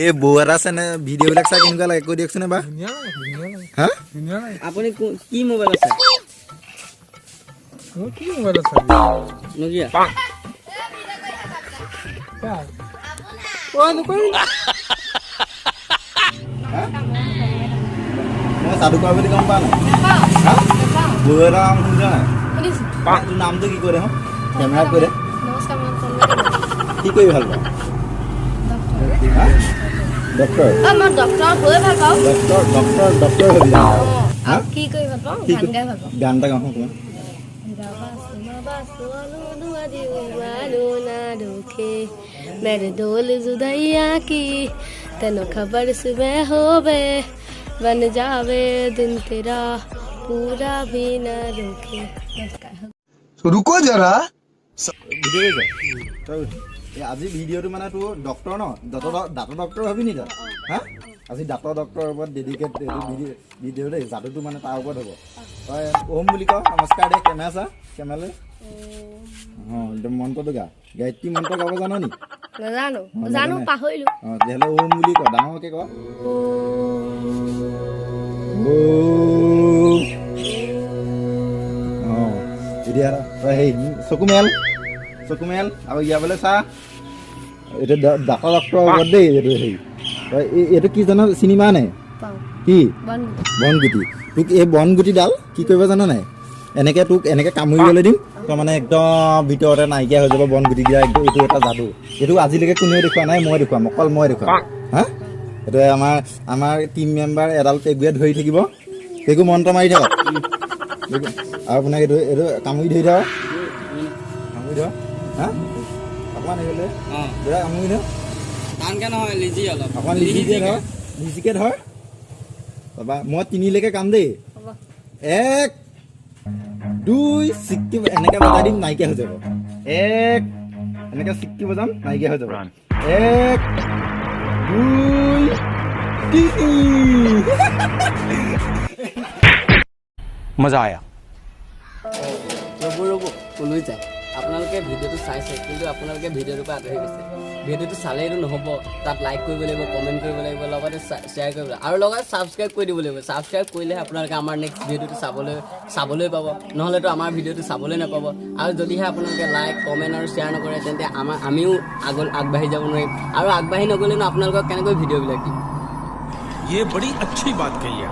এই বৌ এটা আছে নে ভিডিঅ' বিলাক চাই কেনেকুৱা লাগে কৈ দিয়কচোন এবাৰ হা আপুনি কি মোবাইল আছে নকিয়া মই সাধু কোৱা বুলি গম পা নাই বৌ এটা নাম শুনিছ নাই তোৰ নামটো কি কৰে কেমেৰাত কৈ দে কি কৰি ভাল পাওঁ ডক্টৰ মই ডক্টৰ হৈ ভাল পাওঁ ডক্টৰ হবি আৰু কি কৰি ভাল পাওঁ গান গাই ভাল পাওঁ গান এটা গাওঁ তোমাৰ मेरे डोल जुदाइया की तेनो खबर सुबह होवे बन जावे दिन तेरा पूरा भी न रुके रुको जरा আজি ভিডিঅ'টো মানে তোৰ ডক্টৰ ন দাঁতৰ ডক্টৰ হবি নি তই হা আজি দাঁতৰ ডক্টৰৰ ওপৰত ডেডিকেট ভিডিঅ' দেই যাদুটো মানে তাৰ ওপৰত হ'ব তই ওম বুলি কওঁ নমস্কাৰ দে কেমেৰা চা কেমেৰালৈ অঁ একদম মন্ত্ৰটো গা গায়ত্ৰী মন্ত্ৰ গাব জানো নি নাজানো জানো পাহৰিলো অঁ তেতিয়াহ'লে ওম বুলি ক ডাঙৰকৈ ক অঁ এতিয়া তই সেই চকু মেল আৰু ইয়াৰ বোলে চা এইটো দাঁতৰ ডক্টৰৰ ওপৰত দেই এইটো হেৰি তই এইটো কি জানো চিনেমা নাই কি বনগুটি তোক এই বনগুটিডাল কি কৰিব জানো নাই এনেকৈ কামুৰিবলৈ দিম তই মানে একদম ভিতৰতে নাইকিয়া হৈ যাব বনগুটি দিয়া একদম এইটো এটা যাদু এইটো আজিলৈকে কোনেও দেখুওৱা নাই মই দেখুৱাম অকল মই দেখুৱাম হা এইটো আমাৰ টিম মেম্বাৰ এডাল পেগুৱে ধৰি থাকিব পেগু মন্ত্ৰ মাৰি থাকক আৰু আপোনাক এইটো কামুৰি ধৰি থাকক কামুৰি ধৰ হা অকণমান আহিলে কামুৰি ধৰ টানকে নহয় লিজি অলপ অকণমান লিজিকে ধৰ তাৰপৰা মই 3লৈকে কাম দেই 1 2 চিক্কি এনেকৈ বজাই দিম নাইকিয়া হৈ যাব 1 এনেকৈ চিক্কি বজাম নাইকিয়া হৈ যাব 1 2 3 मजा आया ৰ'ব কলৈ যায় আপোনালোকে ভিডিঅ'টো চাইছে কিন্তু আপোনালোকে ভিডিঅ'টোৰ পৰা আঁতৰি গৈছে ভিডিঅ'টো চালেইতো নহ'ব তাত লাইক কৰিব লাগিব কমেণ্ট কৰিব লাগিব লগতে শ্বেয়াৰ কৰিব লাগিব আৰু লগতে ছাবস্ক্ৰাইব কৰি দিব লাগিব ছাবস্ক্ৰাইব কৰিলেহে আপোনালোকে আমাৰ নেক্সট ভিডিঅ'টো চাবলৈ পাব নহ'লেতো আমাৰ ভিডিঅ'টো চাবলৈ নাপাব আৰু যদিহে আপোনালোকে লাইক কমেণ্ট আৰু শ্বেয়াৰ নকৰে তেন্তে আমিও আগবাঢ়ি যাব নোৱাৰিম আৰু আগবাঢ়ি নগ'লেনো আপোনালোকক কেনেকৈ ভিডিঅ'বিলাক দিম ये बड़ी अच्छी बात कही है